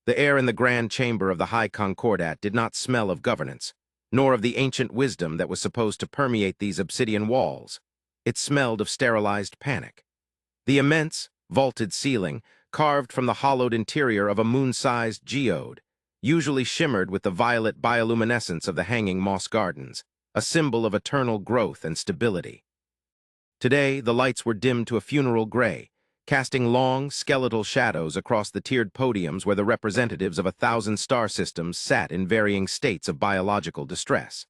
The air in the grand chamber of the High Concordat did not smell of governance, nor of the ancient wisdom that was supposed to permeate these obsidian walls. It smelled of sterilized panic. The immense, vaulted ceiling, carved from the hollowed interior of a moon-sized geode, usually shimmered with the violet bioluminescence of the hanging moss gardens, a symbol of eternal growth and stability. Today, the lights were dimmed to a funeral gray, casting long, skeletal shadows across the tiered podiums where the representatives of 1,000 star systems sat in varying states of biological distress.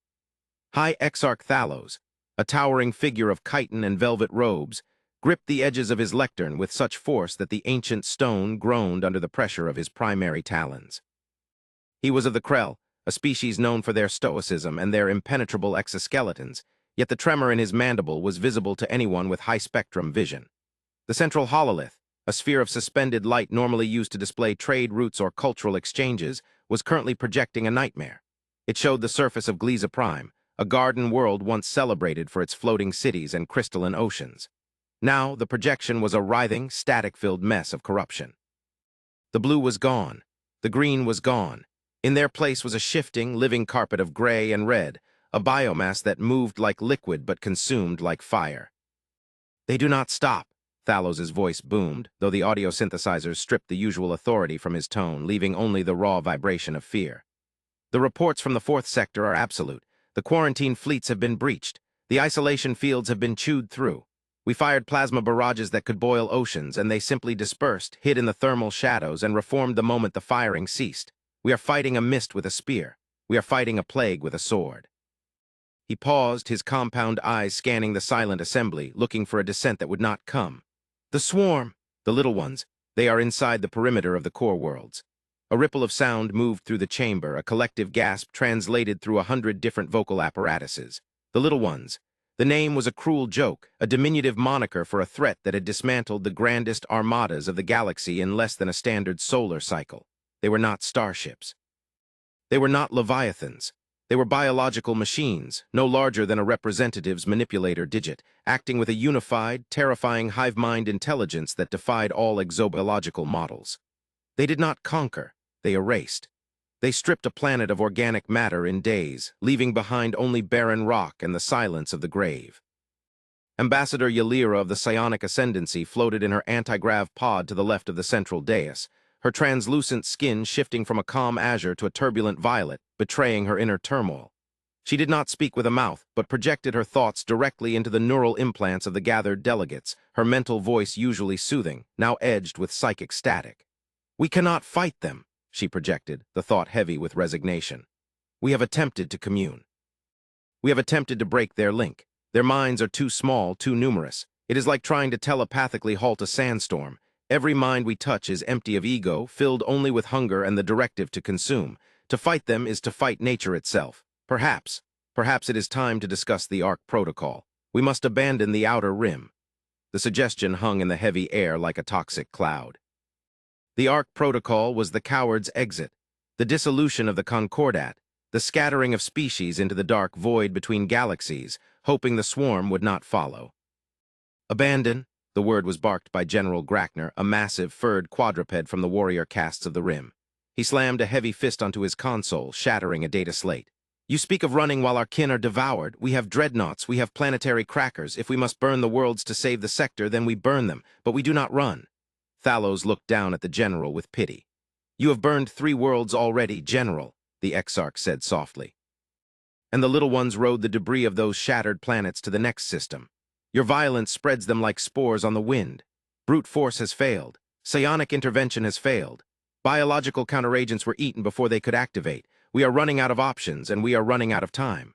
High Exarch Thalos, a towering figure of chitin and velvet robes, gripped the edges of his lectern with such force that the ancient stone groaned under the pressure of his primary talons. He was of the Krell, a species known for their stoicism and their impenetrable exoskeletons, yet the tremor in his mandible was visible to anyone with high-spectrum vision. The central hololith, a sphere of suspended light normally used to display trade routes or cultural exchanges, was currently projecting a nightmare. It showed the surface of Gliese Prime, a garden world once celebrated for its floating cities and crystalline oceans. Now, the projection was a writhing, static-filled mess of corruption. The blue was gone. The green was gone. In their place was a shifting, living carpet of gray and red, a biomass that moved like liquid but consumed like fire. "They do not stop," Thalos's voice boomed, though the audio synthesizers stripped the usual authority from his tone, leaving only the raw vibration of fear. "The reports from the fourth sector are absolute. The quarantine fleets have been breached. The isolation fields have been chewed through. We fired plasma barrages that could boil oceans, and they simply dispersed, hid in the thermal shadows, and reformed the moment the firing ceased. We are fighting a mist with a spear. We are fighting a plague with a sword." He paused, his compound eyes scanning the silent assembly, looking for a descent that would not come. "The swarm, the little ones, they are inside the perimeter of the core worlds." A ripple of sound moved through the chamber, a collective gasp translated through 100 different vocal apparatuses. The little ones. The name was a cruel joke, a diminutive moniker for a threat that had dismantled the grandest armadas of the galaxy in less than a standard solar cycle. They were not starships. They were not leviathans. They were biological machines, no larger than a representative's manipulator digit, acting with a unified, terrifying hive mind intelligence that defied all exobiological models. They did not conquer, they erased. They stripped a planet of organic matter in days, leaving behind only barren rock and the silence of the grave. Ambassador Ylira of the Psionic Ascendancy floated in her anti-grav pod to the left of the central dais, her translucent skin shifting from a calm azure to a turbulent violet, betraying her inner turmoil. She did not speak with a mouth, but projected her thoughts directly into the neural implants of the gathered delegates, her mental voice usually soothing, now edged with psychic static. "We cannot fight them," she projected, the thought heavy with resignation. "We have attempted to commune. We have attempted to break their link. Their minds are too small, too numerous. It is like trying to telepathically halt a sandstorm. Every mind we touch is empty of ego, filled only with hunger and the directive to consume. To fight them is to fight nature itself. Perhaps it is time to discuss the Ark Protocol. We must abandon the outer rim." The suggestion hung in the heavy air like a toxic cloud. The Ark Protocol was the coward's exit, the dissolution of the Concordat, the scattering of species into the dark void between galaxies, hoping the swarm would not follow. "Abandon," the word was barked by General Grackner, a massive, furred quadruped from the warrior castes of the Rim. He slammed a heavy fist onto his console, shattering a data slate. "You speak of running while our kin are devoured. We have dreadnoughts, we have planetary crackers. If we must burn the worlds to save the sector, then we burn them, but we do not run." Thalos looked down at the general with pity. "You have burned 3 worlds already, General," the Exarch said softly. "And the little ones rode the debris of those shattered planets to the next system. Your violence spreads them like spores on the wind. Brute force has failed. Psionic intervention has failed. Biological counteragents were eaten before they could activate. We are running out of options, and we are running out of time."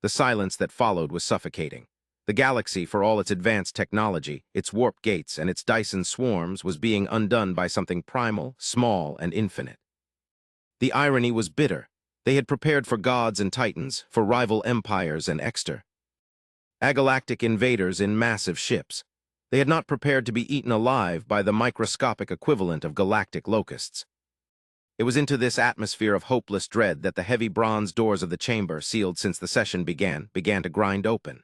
The silence that followed was suffocating. The galaxy, for all its advanced technology, its warp gates, and its Dyson swarms, was being undone by something primal, small, and infinite. The irony was bitter. They had prepared for gods and titans, for rival empires and galactic invaders in massive ships. They had not prepared to be eaten alive by the microscopic equivalent of galactic locusts. It was into this atmosphere of hopeless dread that the heavy bronze doors of the chamber, sealed since the session began to grind open.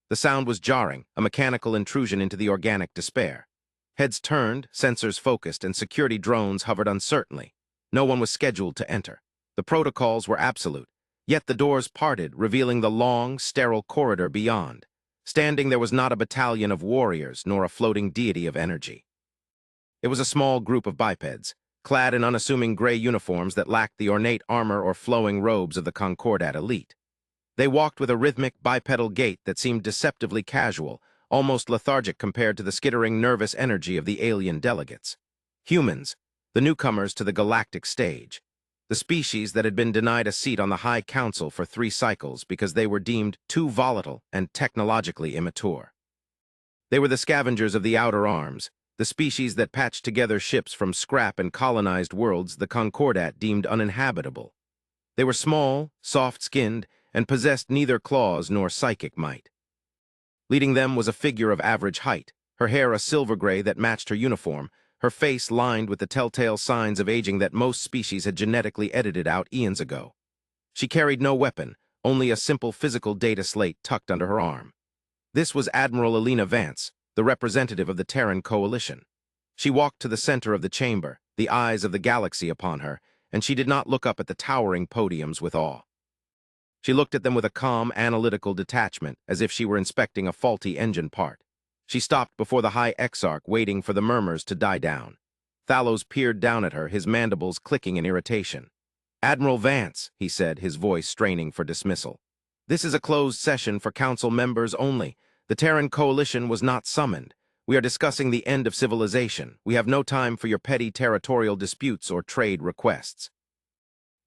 The sound was jarring, a mechanical intrusion into the organic despair. Heads turned, sensors focused, and security drones hovered uncertainly. No one was scheduled to enter. The protocols were absolute, yet the doors parted, revealing the long, sterile corridor beyond. Standing there was not a battalion of warriors, nor a floating deity of energy. It was a small group of bipeds, clad in unassuming gray uniforms that lacked the ornate armor or flowing robes of the Concordat elite. They walked with a rhythmic bipedal gait that seemed deceptively casual, almost lethargic compared to the skittering nervous energy of the alien delegates. Humans, the newcomers to the galactic stage. The species that had been denied a seat on the High Council for 3 cycles because they were deemed too volatile and technologically immature. They were the scavengers of the outer arms, the species that patched together ships from scrap and colonized worlds the Concordat deemed uninhabitable. They were small, soft-skinned, and possessed neither claws nor psychic might. Leading them was a figure of average height, her hair a silver gray that matched her uniform, her face lined with the telltale signs of aging that most species had genetically edited out eons ago. She carried no weapon, only a simple physical data slate tucked under her arm. This was Admiral Elena Vance, the representative of the Terran Coalition. She walked to the center of the chamber, the eyes of the galaxy upon her, and she did not look up at the towering podiums with awe. She looked at them with a calm, analytical detachment, as if she were inspecting a faulty engine part. She stopped before the High Exarch, waiting for the murmurs to die down. Thalos peered down at her, his mandibles clicking in irritation. "Admiral Vance," he said, his voice straining for dismissal. "This is a closed session for council members only. The Terran Coalition was not summoned. We are discussing the end of civilization. We have no time for your petty territorial disputes or trade requests."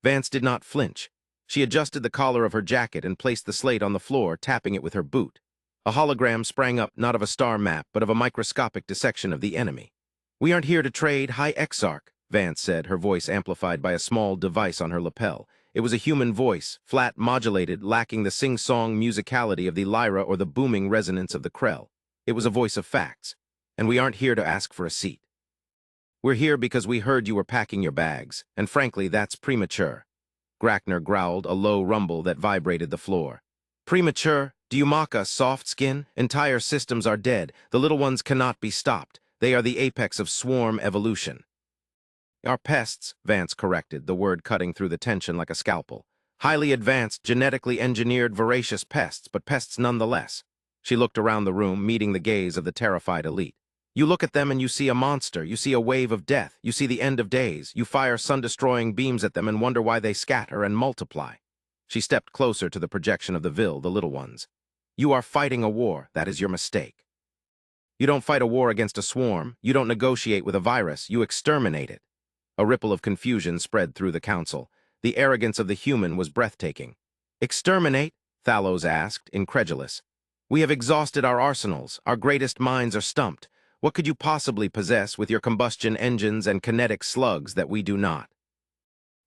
Vance did not flinch. She adjusted the collar of her jacket and placed the slate on the floor, tapping it with her boot. A hologram sprang up, not of a star map, but of a microscopic dissection of the enemy. "We aren't here to trade, High Exarch," Vance said, her voice amplified by a small device on her lapel. It was a human voice, flat, modulated, lacking the sing-song musicality of the lyra or the booming resonance of the krell. It was a voice of facts. "And we aren't here to ask for a seat. We're here because we heard you were packing your bags, and frankly, that's premature." Grackner growled, a low rumble that vibrated the floor. "Premature? Do you mock us, soft skin? Entire systems are dead. The little ones cannot be stopped. They are the apex of swarm evolution." "Are pests," Vance corrected, the word cutting through the tension like a scalpel. "Highly advanced, genetically engineered, voracious pests, but pests nonetheless." She looked around the room, meeting the gaze of the terrified elite. "You look at them and you see a monster, you see a wave of death, you see the end of days, you fire sun-destroying beams at them and wonder why they scatter and multiply." She stepped closer to the projection of the Vil, the little ones. "You are fighting a war. That is your mistake. You don't fight a war against a swarm. You don't negotiate with a virus. You exterminate it." A ripple of confusion spread through the council. The arrogance of the human was breathtaking. "Exterminate?" Thalos asked, incredulous. "We have exhausted our arsenals. Our greatest minds are stumped. What could you possibly possess with your combustion engines and kinetic slugs that we do not?"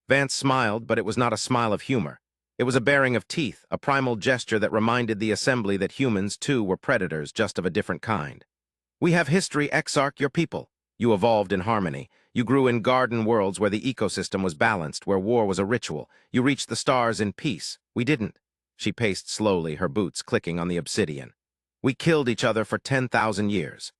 Vance smiled, but it was not a smile of humor. It was a baring of teeth, a primal gesture that reminded the assembly that humans, too, were predators, just of a different kind. "We have history, Exarch, your people. You evolved in harmony. You grew in garden worlds where the ecosystem was balanced, where war was a ritual. You reached the stars in peace. We didn't." She paced slowly, her boots clicking on the obsidian. "We killed each other for 10,000 years.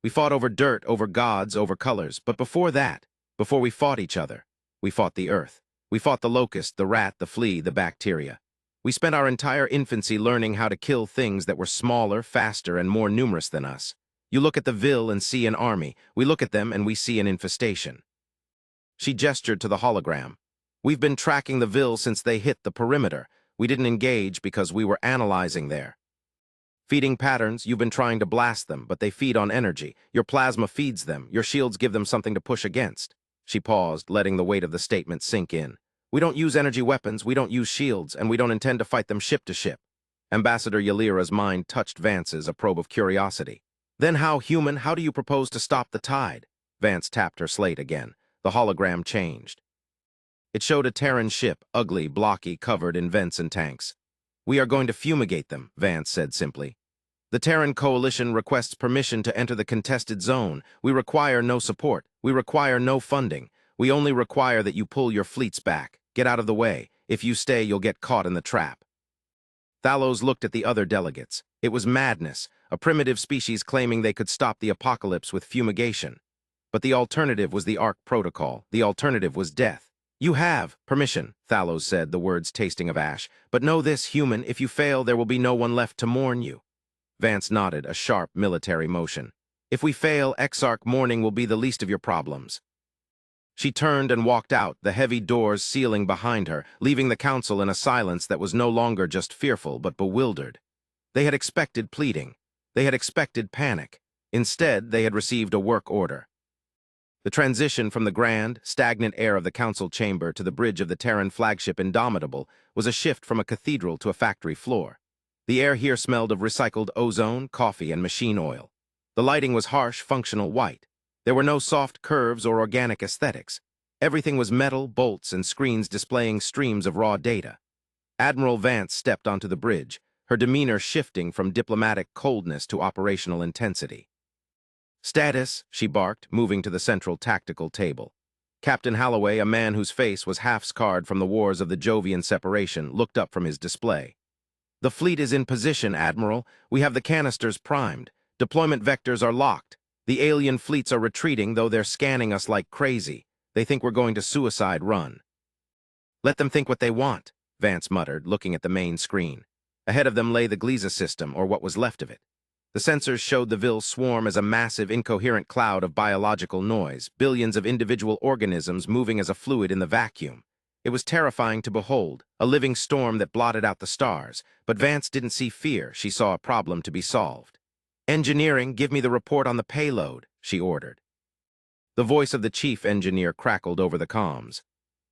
We fought over dirt, over gods, over colors. But before that, before we fought each other, we fought the earth. We fought the locust, the rat, the flea, the bacteria. We spent our entire infancy learning how to kill things that were smaller, faster, and more numerous than us. You look at the Vil and see an army. We look at them and we see an infestation." She gestured to the hologram. "We've been tracking the Vil since they hit the perimeter. We didn't engage because we were analyzing there. Feeding patterns, you've been trying to blast them, but they feed on energy. Your plasma feeds them. Your shields give them something to push against." She paused, letting the weight of the statement sink in. "We don't use energy weapons, we don't use shields, and we don't intend to fight them ship to ship." Ambassador Yalira's mind touched Vance's, a probe of curiosity. "Then how do you propose to stop the tide?" Vance tapped her slate again. The hologram changed. It showed a Terran ship, ugly, blocky, covered in vents and tanks. "We are going to fumigate them," Vance said simply. "The Terran Coalition requests permission to enter the contested zone. We require no support. We require no funding. We only require that you pull your fleets back. Get out of the way. If you stay, you'll get caught in the trap." Thalos looked at the other delegates. It was madness, a primitive species claiming they could stop the apocalypse with fumigation. But the alternative was the Ark Protocol. The alternative was death. You have permission, Thalos said, the words tasting of ash. But know this, human, if you fail, there will be no one left to mourn you. Vance nodded, a sharp military motion. If we fail, Exarch mourning will be the least of your problems. She turned and walked out, the heavy doors sealing behind her, leaving the council in a silence that was no longer just fearful but bewildered. They had expected pleading. They had expected panic. Instead, they had received a work order. The transition from the grand, stagnant air of the council chamber to the bridge of the Terran flagship Indomitable was a shift from a cathedral to a factory floor. The air here smelled of recycled ozone, coffee, and machine oil. The lighting was harsh, functional white. There were no soft curves or organic aesthetics. Everything was metal, bolts, and screens displaying streams of raw data. Admiral Vance stepped onto the bridge, her demeanor shifting from diplomatic coldness to operational intensity. "Status," she barked, moving to the central tactical table. Captain Holloway, a man whose face was half-scarred from the wars of the Jovian separation, looked up from his display. "The fleet is in position, Admiral. We have the canisters primed. Deployment vectors are locked. The alien fleets are retreating, though they're scanning us like crazy. They think we're going to suicide run." "Let them think what they want," Vance muttered, looking at the main screen. Ahead of them lay the Gliese system, or what was left of it. The sensors showed the Vil swarm as a massive, incoherent cloud of biological noise, billions of individual organisms moving as a fluid in the vacuum. It was terrifying to behold, a living storm that blotted out the stars, but Vance didn't see fear, she saw a problem to be solved. "Engineering, give me the report on the payload," she ordered. The voice of the chief engineer crackled over the comms.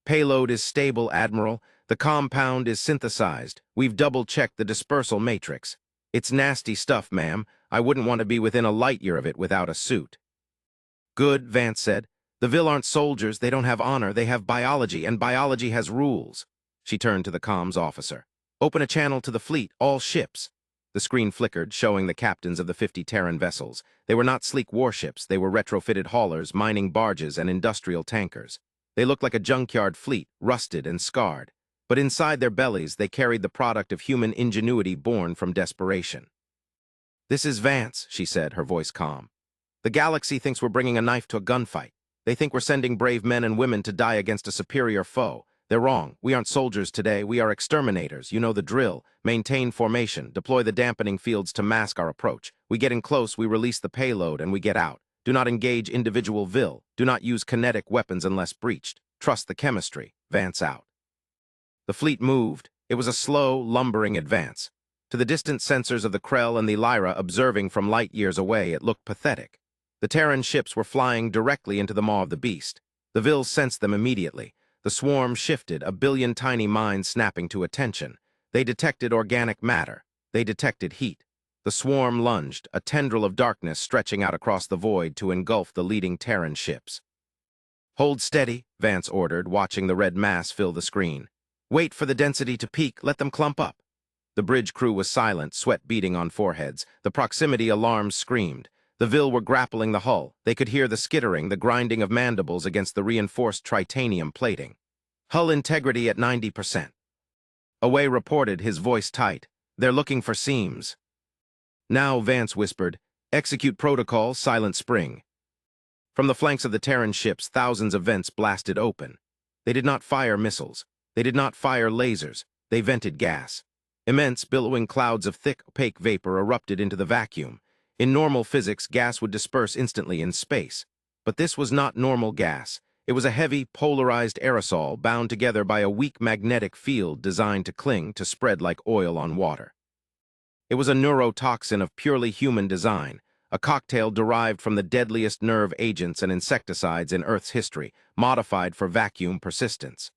"Payload is stable, Admiral. The compound is synthesized. We've double-checked the dispersal matrix. It's nasty stuff, ma'am. I wouldn't want to be within a light year of it without a suit." "Good," Vance said. "The Vil aren't soldiers, they don't have honor, they have biology, and biology has rules." She turned to the comms officer. "Open a channel to the fleet, all ships." The screen flickered, showing the captains of the 50 Terran vessels. They were not sleek warships, they were retrofitted haulers, mining barges, and industrial tankers. They looked like a junkyard fleet, rusted and scarred. But inside their bellies, they carried the product of human ingenuity born from desperation. "This is Vance," she said, her voice calm. "The galaxy thinks we're bringing a knife to a gunfight. They think we're sending brave men and women to die against a superior foe. They're wrong. We aren't soldiers today. We are exterminators. You know the drill. Maintain formation. Deploy the dampening fields to mask our approach. We get in close, we release the payload, and we get out. Do not engage individual Vil. Do not use kinetic weapons unless breached. Trust the chemistry. Vance out." The fleet moved. It was a slow, lumbering advance. To the distant sensors of the Krell and the Lyra observing from light years away, it looked pathetic. The Terran ships were flying directly into the maw of the beast. The Vil sensed them immediately. The swarm shifted, a billion tiny minds snapping to attention. They detected organic matter. They detected heat. The swarm lunged, a tendril of darkness stretching out across the void to engulf the leading Terran ships. "Hold steady," Vance ordered, watching the red mass fill the screen. "Wait for the density to peak, let them clump up." The bridge crew was silent, sweat beading on foreheads. The proximity alarms screamed. The Vil were grappling the hull. They could hear the skittering, the grinding of mandibles against the reinforced tritanium plating. "Hull integrity at 90%. Away reported, his voice tight. "They're looking for seams." "Now," Vance whispered, "execute protocol, silent spring." From the flanks of the Terran ships, thousands of vents blasted open. They did not fire missiles. They did not fire lasers. They vented gas. Immense, billowing clouds of thick, opaque vapor erupted into the vacuum. In normal physics, gas would disperse instantly in space. But this was not normal gas. It was a heavy, polarized aerosol bound together by a weak magnetic field designed to cling, to spread like oil on water. It was a neurotoxin of purely human design, a cocktail derived from the deadliest nerve agents and insecticides in Earth's history, modified for vacuum persistence.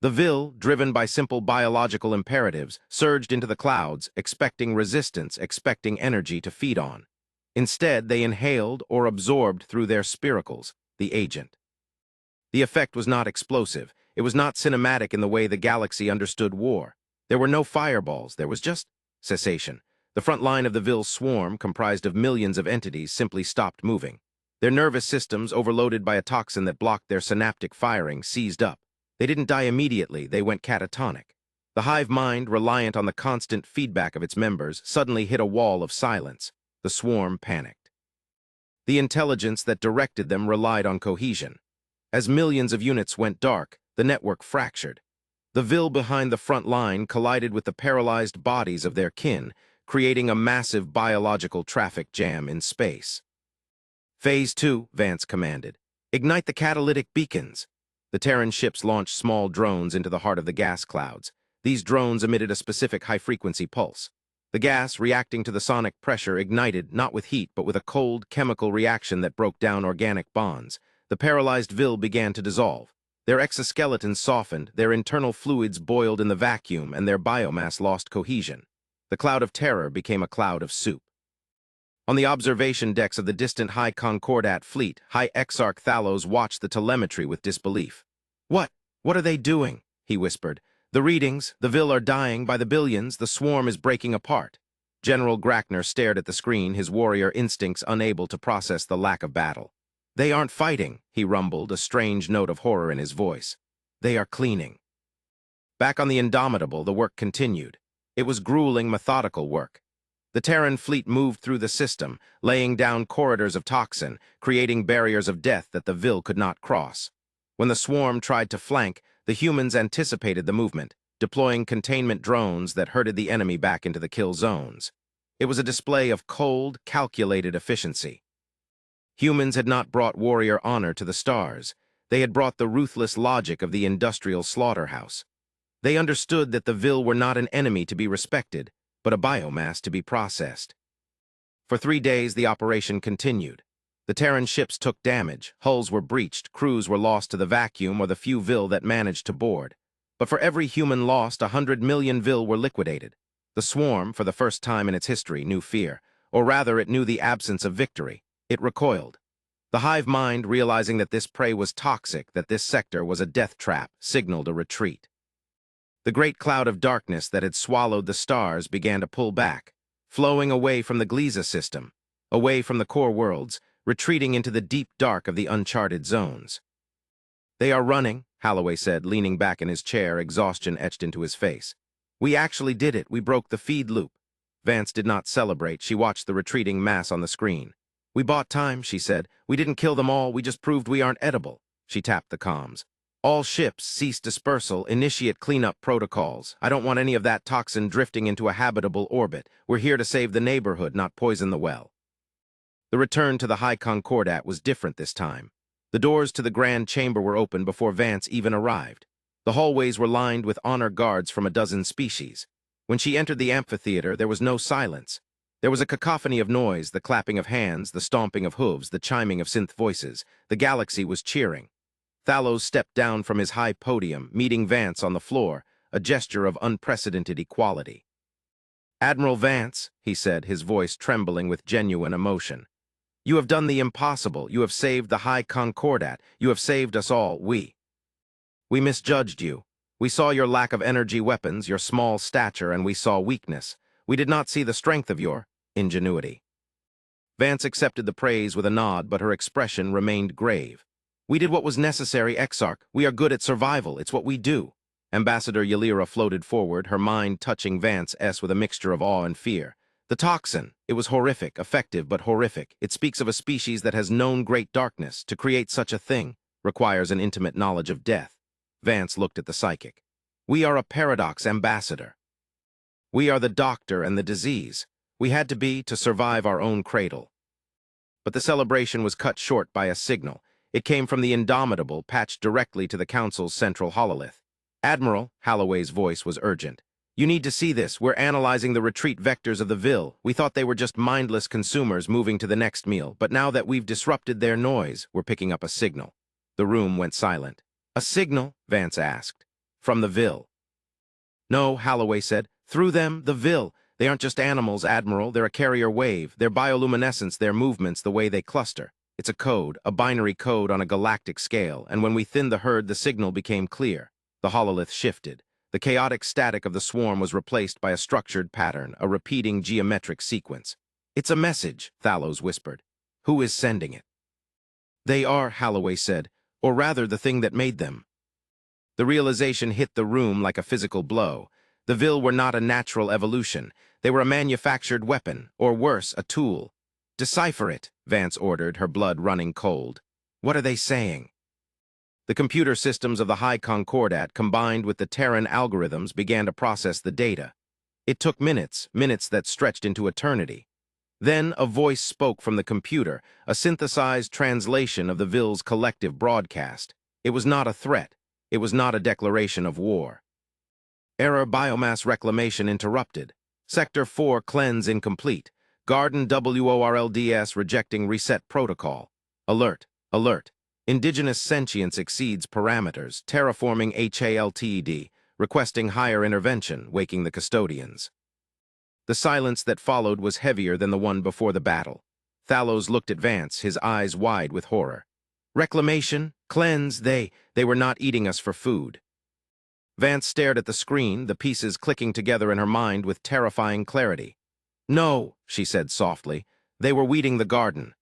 The Vil, driven by simple biological imperatives, surged into the clouds, expecting resistance, expecting energy to feed on. Instead, they inhaled or absorbed through their spiracles, the agent. The effect was not explosive. It was not cinematic in the way the galaxy understood war. There were no fireballs. There was just cessation. The front line of the Vil swarm, comprised of millions of entities, simply stopped moving. Their nervous systems, overloaded by a toxin that blocked their synaptic firing, seized up. They didn't die immediately, they went catatonic. The hive mind, reliant on the constant feedback of its members, suddenly hit a wall of silence. The swarm panicked. The intelligence that directed them relied on cohesion. As millions of units went dark, the network fractured. The Vil behind the front line collided with the paralyzed bodies of their kin, creating a massive biological traffic jam in space. Phase 2, Vance commanded. Ignite the catalytic beacons. The Terran ships launched small drones into the heart of the gas clouds. These drones emitted a specific high-frequency pulse. The gas, reacting to the sonic pressure, ignited not with heat but with a cold, chemical reaction that broke down organic bonds. The paralyzed Vil began to dissolve. Their exoskeletons softened, their internal fluids boiled in the vacuum, and their biomass lost cohesion. The cloud of terror became a cloud of soup. On the observation decks of the distant High Concordat fleet, High Exarch Thalos watched the telemetry with disbelief. What are they doing?" he whispered. "The readings, the Vil are dying by the billions, the swarm is breaking apart." General Grackner stared at the screen, his warrior instincts unable to process the lack of battle. "They aren't fighting," he rumbled, a strange note of horror in his voice. "They are cleaning." Back on the Indomitable, the work continued. It was grueling, methodical work. The Terran fleet moved through the system, laying down corridors of toxin, creating barriers of death that the Vil could not cross. When the swarm tried to flank, the humans anticipated the movement, deploying containment drones that herded the enemy back into the kill zones. It was a display of cold, calculated efficiency. Humans had not brought warrior honor to the stars. They had brought the ruthless logic of the industrial slaughterhouse. They understood that the Vil were not an enemy to be respected, but a biomass to be processed. For 3 days, the operation continued. The Terran ships took damage, hulls were breached, crews were lost to the vacuum or the few Vil that managed to board. But for every human lost, 100 million Vil were liquidated. The swarm, for the first time in its history, knew fear, or rather it knew the absence of victory. It recoiled. The hive mind, realizing that this prey was toxic, that this sector was a death trap, signaled a retreat. The great cloud of darkness that had swallowed the stars began to pull back, flowing away from the Gliese system, away from the core worlds, retreating into the deep dark of the uncharted zones. "They are running," Holloway said, leaning back in his chair, exhaustion etched into his face. "We actually did it. We broke the feed loop." Vance did not celebrate. She watched the retreating mass on the screen. "We bought time," she said. "We didn't kill them all. We just proved we aren't edible." She tapped the comms. "All ships, cease dispersal, initiate cleanup protocols. I don't want any of that toxin drifting into a habitable orbit. We're here to save the neighborhood, not poison the well." The return to the High Concordat was different this time. The doors to the grand chamber were open before Vance even arrived. The hallways were lined with honor guards from a dozen species. When she entered the amphitheater, there was no silence. There was a cacophony of noise, the clapping of hands, the stomping of hooves, the chiming of synth voices. The galaxy was cheering. Thalos stepped down from his high podium, meeting Vance on the floor, a gesture of unprecedented equality. "Admiral Vance," he said, his voice trembling with genuine emotion. "You have done the impossible. You have saved the High Concordat. You have saved us all. We misjudged you. We saw your lack of energy weapons, your small stature, and we saw weakness. We did not see the strength of your ingenuity." Vance accepted the praise with a nod, but her expression remained grave. "We did what was necessary, Exarch. We are good at survival. It's what we do." Ambassador Ylira floated forward, her mind touching Vance's with a mixture of awe and fear. "The toxin. It was horrific, effective, but horrific. It speaks of a species that has known great darkness. To create such a thing requires an intimate knowledge of death." Vance looked at the psychic. "We are a paradox, Ambassador. We are the doctor and the disease. We had to be to survive our own cradle." But the celebration was cut short by a signal. It came from the Indomitable, patched directly to the Council's central hololith. "Admiral," Holloway's voice was urgent. "You need to see this. We're analyzing the retreat vectors of the Vil. We thought they were just mindless consumers moving to the next meal, but now that we've disrupted their noise, we're picking up a signal." The room went silent. "A signal?" Vance asked. "From the Vil." "No," Holloway said. "Through them, the Vil. They aren't just animals, Admiral. They're a carrier wave. Their bioluminescence, their movements, the way they cluster. It's a code, a binary code on a galactic scale, and when we thinned the herd, the signal became clear. The hololith shifted. The chaotic static of the swarm was replaced by a structured pattern, a repeating geometric sequence. "It's a message," Thalos whispered. "Who is sending it?" "They are," Holloway said, "or rather the thing that made them." The realization hit the room like a physical blow. The Vil were not a natural evolution. They were a manufactured weapon, or worse, a tool. Decipher it, Vance ordered, her blood running cold. What are they saying? The computer systems of the High Concordat combined with the Terran algorithms began to process the data. It took minutes that stretched into eternity. Then a voice spoke from the computer, a synthesized translation of the Ville's collective broadcast. It was not a threat. It was not a declaration of war. Error biomass reclamation interrupted. Sector 4 cleanse incomplete. Garden WORLDS rejecting reset protocol. Alert, alert. Indigenous sentience exceeds parameters. Terraforming HALTED, requesting higher intervention, waking the custodians. The silence that followed was heavier than the one before the battle. Thalos looked at Vance, his eyes wide with horror. Reclamation? Cleanse? They were not eating us for food. Vance stared at the screen, the pieces clicking together in her mind with terrifying clarity. No, she said softly. They were weeding the garden.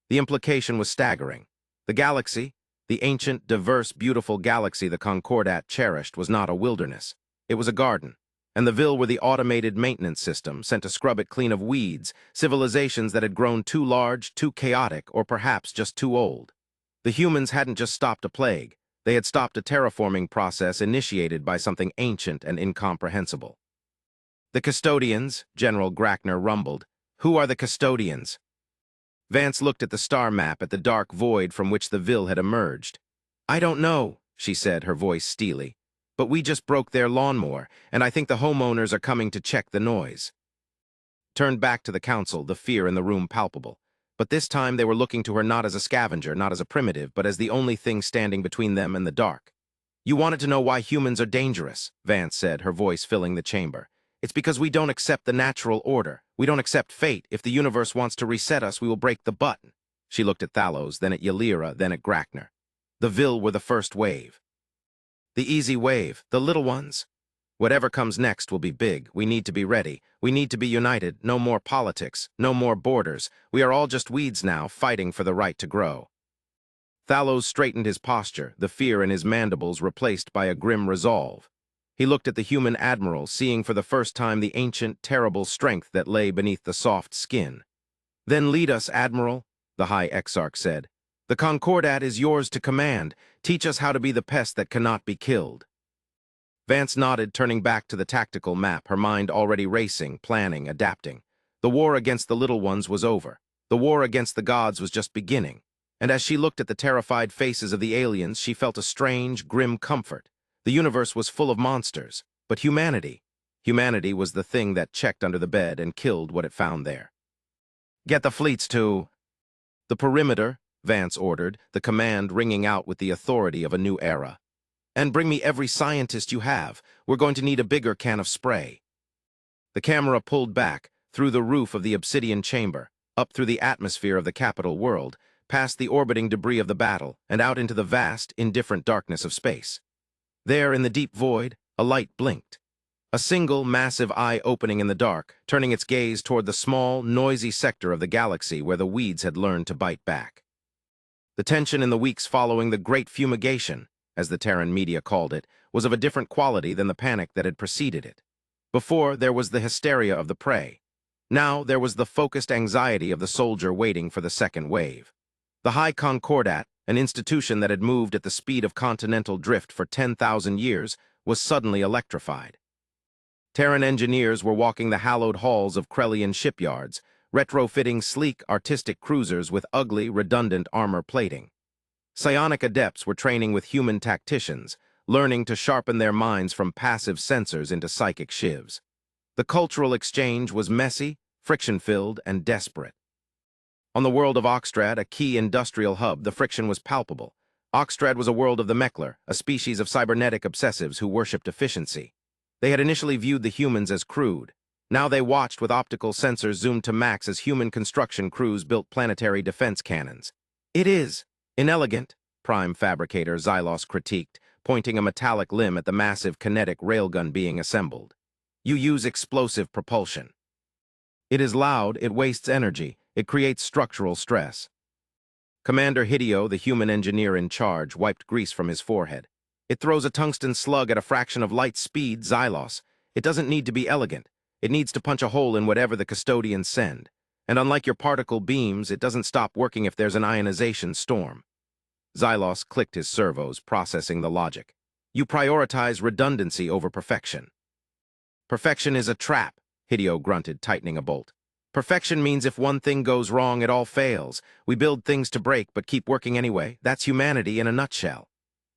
The implication was staggering. The galaxy, the ancient, diverse, beautiful galaxy the Concordat cherished, was not a wilderness. It was a garden. And the Ville were the automated maintenance system sent to scrub it clean of weeds, civilizations that had grown too large, too chaotic, or perhaps just too old. The humans hadn't just stopped a plague. They had stopped a terraforming process initiated by something ancient and incomprehensible. The custodians, General Grackner rumbled. Who are the custodians? Vance looked at the star map at the dark void from which the Ville had emerged. I don't know, she said, her voice steely. But we just broke their lawnmower, and I think the homeowners are coming to check the noise. Turned back to the council, the fear in the room palpable. But this time they were looking to her not as a scavenger, not as a primitive, but as the only thing standing between them and the dark. You wanted to know why humans are dangerous, Vance said, her voice filling the chamber. It's because we don't accept the natural order. We don't accept fate. If the universe wants to reset us, we will break the button. She looked at Thalos, then at Ylira, then at Grackner. The Ville were the first wave. The easy wave, the little ones. Whatever comes next will be big. We need to be ready. We need to be united. No more politics. No more borders. We are all just weeds now, fighting for the right to grow. Thalos straightened his posture, the fear in his mandibles replaced by a grim resolve. He looked at the human admiral, seeing for the first time the ancient, terrible strength that lay beneath the soft skin. Then lead us, Admiral, the High Exarch said. The Concordat is yours to command. Teach us how to be the pest that cannot be killed. Vance nodded, turning back to the tactical map, her mind already racing, planning, adapting. The war against the little ones was over. The war against the gods was just beginning. And as she looked at the terrified faces of the aliens, she felt a strange, grim comfort. The universe was full of monsters, but humanity was the thing that checked under the bed and killed what it found there. Get the fleets to the perimeter, Vance ordered, the command ringing out with the authority of a new era. And bring me every scientist you have. We're going to need a bigger can of spray. The camera pulled back, through the roof of the obsidian chamber, up through the atmosphere of the capital world, past the orbiting debris of the battle, and out into the vast, indifferent darkness of space. There, in the deep void, a light blinked. A single, massive eye opening in the dark, turning its gaze toward the small, noisy sector of the galaxy where the weeds had learned to bite back. The tension in the weeks following the Great Fumigation, as the Terran media called it, was of a different quality than the panic that had preceded it. Before, there was the hysteria of the prey. Now, there was the focused anxiety of the soldier waiting for the second wave. The High Concordat, an institution that had moved at the speed of continental drift for 10,000 years, was suddenly electrified. Terran engineers were walking the hallowed halls of Krellian shipyards, retrofitting sleek, artistic cruisers with ugly, redundant armor plating. Psionic adepts were training with human tacticians, learning to sharpen their minds from passive sensors into psychic shivs. The cultural exchange was messy, friction-filled, and desperate. On the world of Oxtrad, a key industrial hub, the friction was palpable. Oxtrad was a world of the Mechler, a species of cybernetic obsessives who worshipped efficiency. They had initially viewed the humans as crude. Now they watched with optical sensors zoomed to max as human construction crews built planetary defense cannons. It is inelegant, Prime Fabricator Xylos critiqued, pointing a metallic limb at the massive kinetic railgun being assembled. You use explosive propulsion. It is loud, it wastes energy, it creates structural stress. Commander Hideo, the human engineer in charge, wiped grease from his forehead. It throws a tungsten slug at a fraction of light speed, Xylos. It doesn't need to be elegant. It needs to punch a hole in whatever the custodians send. And unlike your particle beams, it doesn't stop working if there's an ionization storm. Xylos clicked his servos, processing the logic. You prioritize redundancy over perfection. Perfection is a trap, Hideo grunted, tightening a bolt. Perfection means if one thing goes wrong, it all fails. We build things to break, but keep working anyway. That's humanity in a nutshell.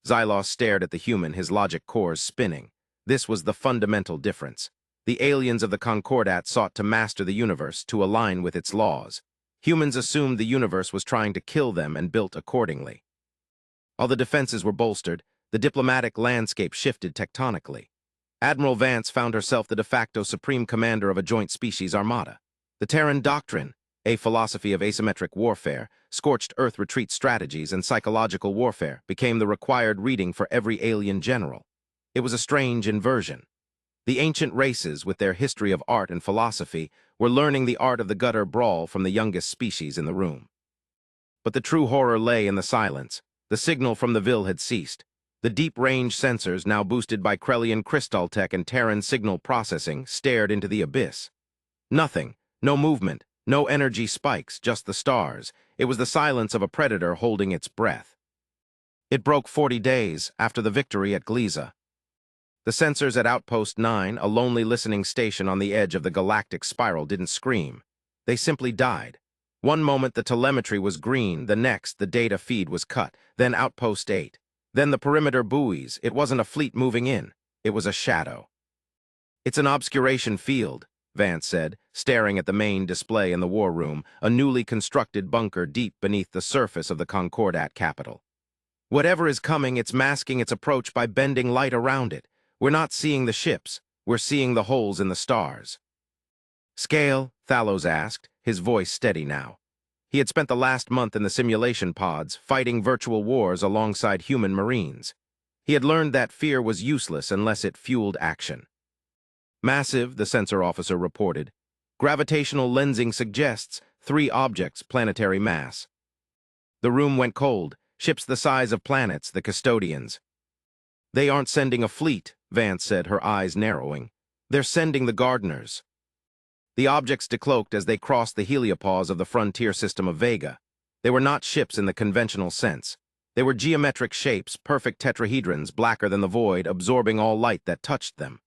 Xylos stared at the human, his logic cores spinning. This was the fundamental difference. The aliens of the Concordat sought to master the universe, to align with its laws. Humans assumed the universe was trying to kill them and built accordingly. While the defenses were bolstered, the diplomatic landscape shifted tectonically. Admiral Vance found herself the de facto supreme commander of a joint species armada. The Terran Doctrine, a philosophy of asymmetric warfare, scorched Earth retreat strategies, and psychological warfare, became the required reading for every alien general. It was a strange inversion. The ancient races, with their history of art and philosophy, were learning the art of the gutter brawl from the youngest species in the room. But the true horror lay in the silence. The signal from the Vil had ceased. The deep-range sensors, now boosted by Krellian crystal tech and Terran signal processing, stared into the abyss. Nothing, no movement, no energy spikes, just the stars. It was the silence of a predator holding its breath. It broke 40 days after the victory at Gliza. The sensors at Outpost 9, a lonely listening station on the edge of the galactic spiral, didn't scream. They simply died. One moment the telemetry was green, the next the data feed was cut, then Outpost 8. Then the perimeter buoys. It wasn't a fleet moving in. It was a shadow. It's an obscuration field, Vance said, staring at the main display in the war room, a newly constructed bunker deep beneath the surface of the Concordat capital. Whatever is coming, it's masking its approach by bending light around it. We're not seeing the ships. We're seeing the holes in the stars. Scale? Thalos asked, his voice steady now. He had spent the last month in the simulation pods, fighting virtual wars alongside human marines. He had learned that fear was useless unless it fueled action. Massive, the sensor officer reported. Gravitational lensing suggests 3 objects planetary mass. The room went cold. Ships the size of planets, the custodians. They aren't sending a fleet, Vance said, her eyes narrowing. They're sending the gardeners. The objects decloaked as they crossed the heliopause of the frontier system of Vega. They were not ships in the conventional sense. They were geometric shapes, perfect tetrahedrons, blacker than the void, absorbing all light that touched them.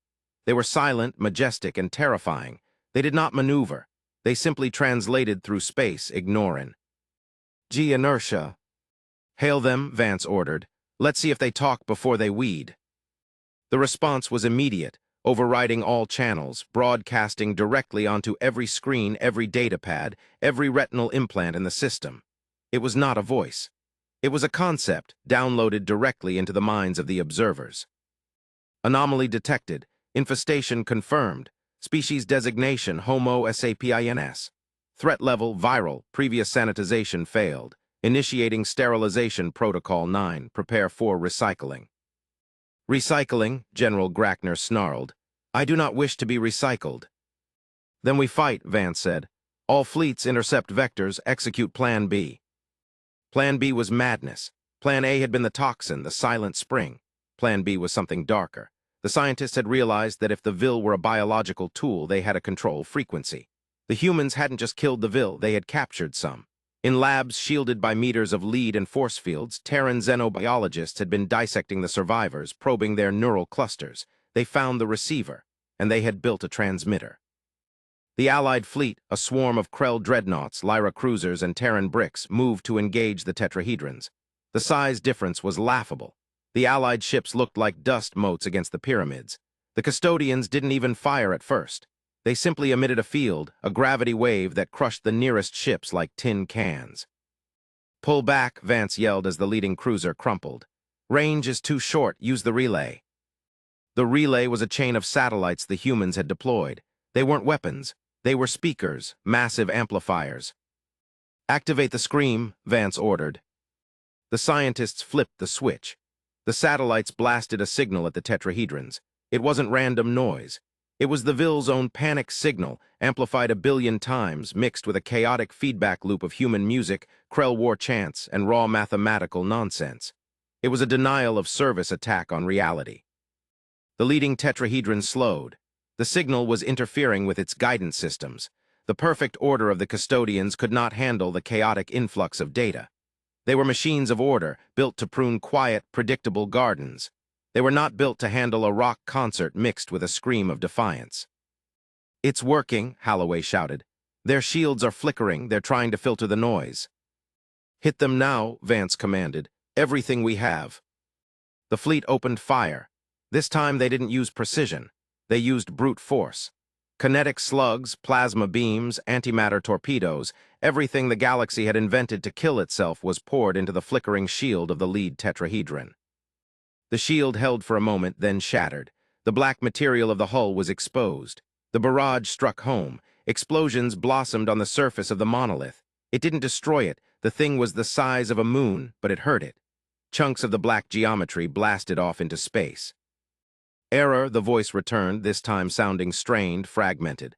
They were silent, majestic, and terrifying. They did not maneuver. They simply translated through space, ignoring. Inertia. Hail them, Vance ordered. Let's see if they talk before they weed. The response was immediate, overriding all channels, broadcasting directly onto every screen, every datapad, every retinal implant in the system. It was not a voice. It was a concept, downloaded directly into the minds of the observers. Anomaly detected. Infestation confirmed. Species designation Homo sapiens. Threat level viral. Previous sanitization failed. Initiating sterilization protocol 9. Prepare for recycling. Recycling, General Grackner snarled. I do not wish to be recycled. Then we fight, Vance said. All fleets intercept vectors, execute Plan B. Plan B was madness. Plan A had been the toxin, the silent spring. Plan B was something darker. The scientists had realized that if the Vil were a biological tool, they had a control frequency. The humans hadn't just killed the Vil, they had captured some. In labs shielded by meters of lead and force fields, Terran xenobiologists had been dissecting the survivors, probing their neural clusters. They found the receiver, and they had built a transmitter. The Allied fleet, a swarm of Krell dreadnoughts, Lyra cruisers, and Terran bricks, moved to engage the tetrahedrons. The size difference was laughable. The Allied ships looked like dust motes against the pyramids. The custodians didn't even fire at first. They simply emitted a field, a gravity wave that crushed the nearest ships like tin cans. Pull back, Vance yelled as the leading cruiser crumpled. Range is too short, use the relay. The relay was a chain of satellites the humans had deployed. They weren't weapons. They were speakers, massive amplifiers. Activate the scream, Vance ordered. The scientists flipped the switch. The satellites blasted a signal at the tetrahedrons. It wasn't random noise. It was the Vil's own panic signal, amplified 1 billion times, mixed with a chaotic feedback loop of human music, Krell war chants, and raw mathematical nonsense. It was a denial of service attack on reality. The leading tetrahedron slowed. The signal was interfering with its guidance systems. The perfect order of the custodians could not handle the chaotic influx of data. They were machines of order, built to prune quiet, predictable gardens. They were not built to handle a rock concert mixed with a scream of defiance. "It's working," Holloway shouted. "Their shields are flickering, they're trying to filter the noise." "Hit them now," Vance commanded. "Everything we have." The fleet opened fire. This time they didn't use precision. They used brute force. Kinetic slugs, plasma beams, antimatter torpedoes, everything the galaxy had invented to kill itself was poured into the flickering shield of the lead tetrahedron. The shield held for a moment, then shattered. The black material of the hull was exposed. The barrage struck home. Explosions blossomed on the surface of the monolith. It didn't destroy it. The thing was the size of a moon, but it hurt it. Chunks of the black geometry blasted off into space. "Error," the voice returned, this time sounding strained, fragmented.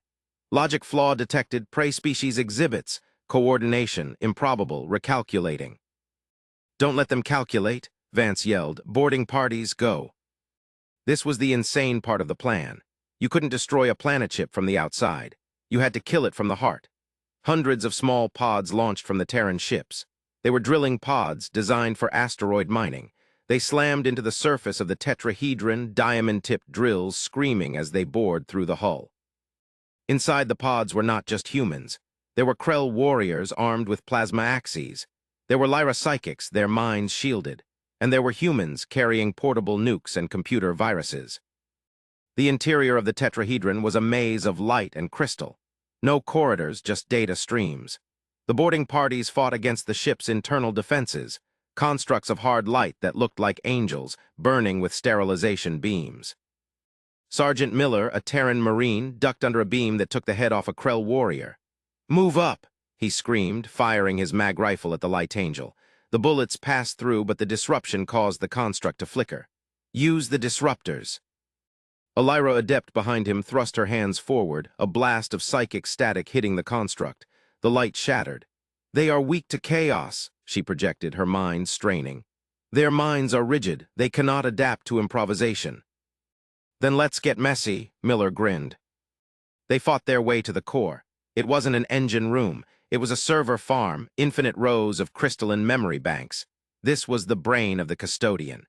"Logic flaw detected, prey species exhibits. Coordination, improbable, recalculating." "Don't let them calculate," Vance yelled. "Boarding parties, go." This was the insane part of the plan. You couldn't destroy a planet ship from the outside. You had to kill it from the heart. Hundreds of small pods launched from the Terran ships. They were drilling pods designed for asteroid mining. They slammed into the surface of the tetrahedron, diamond-tipped drills screaming as they bored through the hull. Inside the pods were not just humans. There were Krell warriors armed with plasma axes. There were Lyra psychics, their minds shielded. And there were humans carrying portable nukes and computer viruses. The interior of the tetrahedron was a maze of light and crystal. No corridors, just data streams. The boarding parties fought against the ship's internal defenses, constructs of hard light that looked like angels, burning with sterilization beams. Sergeant Miller, a Terran Marine, ducked under a beam that took the head off a Krell warrior. "Move up!" he screamed, firing his mag rifle at the light angel. The bullets passed through, but the disruption caused the construct to flicker. "Use the disruptors." A Lyra adept behind him thrust her hands forward, a blast of psychic static hitting the construct. The light shattered. "They are weak to chaos," she projected, her mind straining. "Their minds are rigid. They cannot adapt to improvisation." "Then let's get messy," Miller grinned. They fought their way to the core. It wasn't an engine room. It was a server farm, infinite rows of crystalline memory banks. This was the brain of the custodian.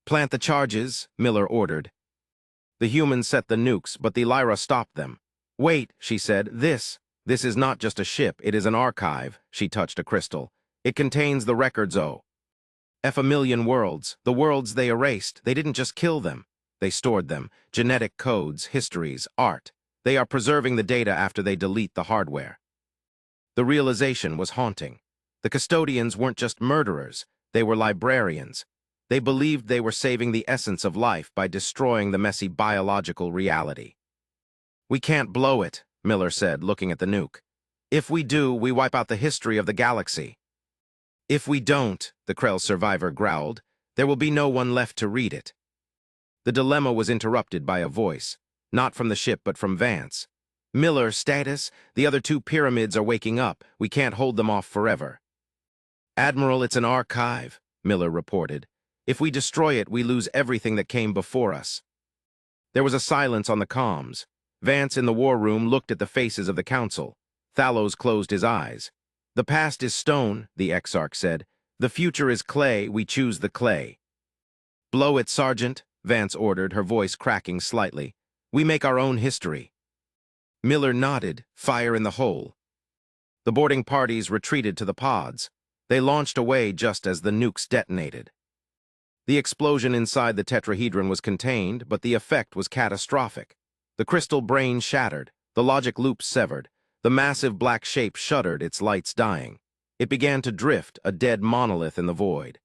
"Plant the charges," Miller ordered. The humans set the nukes, but the Lyra stopped them. "Wait," she said. This is not just a ship, it is an archive." She touched a crystal. "It contains the records of a million worlds, the worlds they erased. They didn't just kill them. They stored them. Genetic codes, histories, art. They are preserving the data after they delete the hardware." The realization was haunting. The custodians weren't just murderers, they were librarians. They believed they were saving the essence of life by destroying the messy biological reality. "We can't blow it," Miller said, looking at the nuke. "If we do, we wipe out the history of the galaxy." "If we don't," the Krell survivor growled, "there will be no one left to read it." The dilemma was interrupted by a voice, not from the ship but from Vance. "Miller, status? The other two pyramids are waking up. We can't hold them off forever." "Admiral, it's an archive," Miller reported. "If we destroy it, we lose everything that came before us." There was a silence on the comms. Vance in the war room looked at the faces of the council. Thalos closed his eyes. "The past is stone," the Exarch said. "The future is clay. We choose the clay." "Blow it, Sergeant," Vance ordered, her voice cracking slightly. "We make our own history." Miller nodded. "Fire in the hole." The boarding parties retreated to the pods. They launched away just as the nukes detonated. The explosion inside the tetrahedron was contained, but the effect was catastrophic. The crystal brain shattered, the logic loops severed, the massive black shape shuddered, its lights dying. It began to drift, a dead monolith in the void.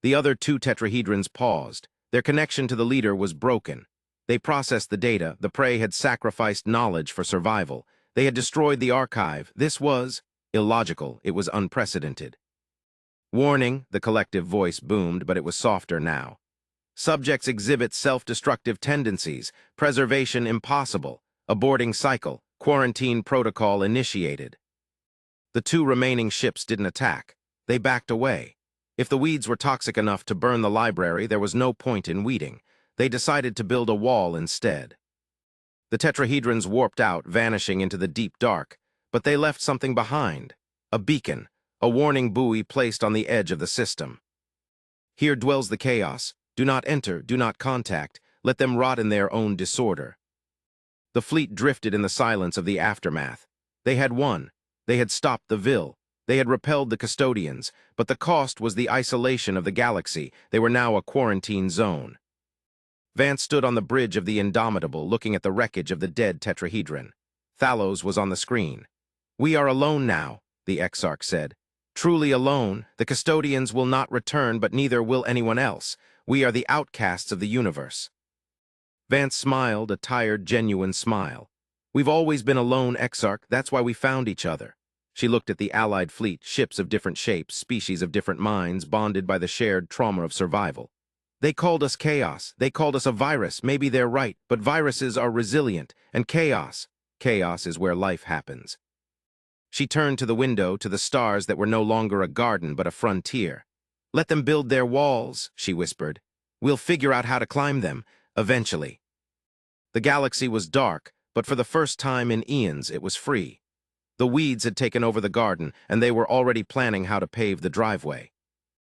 The other two tetrahedrons paused. Their connection to the leader was broken. They processed the data. The prey had sacrificed knowledge for survival. They had destroyed the archive. This was illogical. It was unprecedented. "Warning," the collective voice boomed, but it was softer now. "Subjects exhibit self-destructive tendencies. Preservation impossible. Aborting cycle. Quarantine protocol initiated." The two remaining ships didn't attack. They backed away. If the weeds were toxic enough to burn the library, there was no point in weeding. They decided to build a wall instead. The tetrahedrons warped out, vanishing into the deep dark, but they left something behind, a beacon, a warning buoy placed on the edge of the system. Here dwells the chaos. Do not enter, do not contact. Let them rot in their own disorder. The fleet drifted in the silence of the aftermath. They had won. They had stopped the Vil. They had repelled the custodians, but the cost was the isolation of the galaxy. They were now a quarantine zone. Vance stood on the bridge of the Indomitable, looking at the wreckage of the dead tetrahedron. Thalos was on the screen. "We are alone now," the Exarch said. "Truly alone. The custodians will not return, but neither will anyone else. We are the outcasts of the universe." Vance smiled, a tired, genuine smile. "We've always been alone, Exarch. That's why we found each other." She looked at the Allied fleet, ships of different shapes, species of different minds, bonded by the shared trauma of survival. "They called us chaos. They called us a virus. Maybe they're right, but viruses are resilient, and chaos is where life happens." She turned to the window, to the stars that were no longer a garden but a frontier. "Let them build their walls," she whispered. "We'll figure out how to climb them, eventually." The galaxy was dark, but for the first time in eons it was free. The weeds had taken over the garden, and they were already planning how to pave the driveway.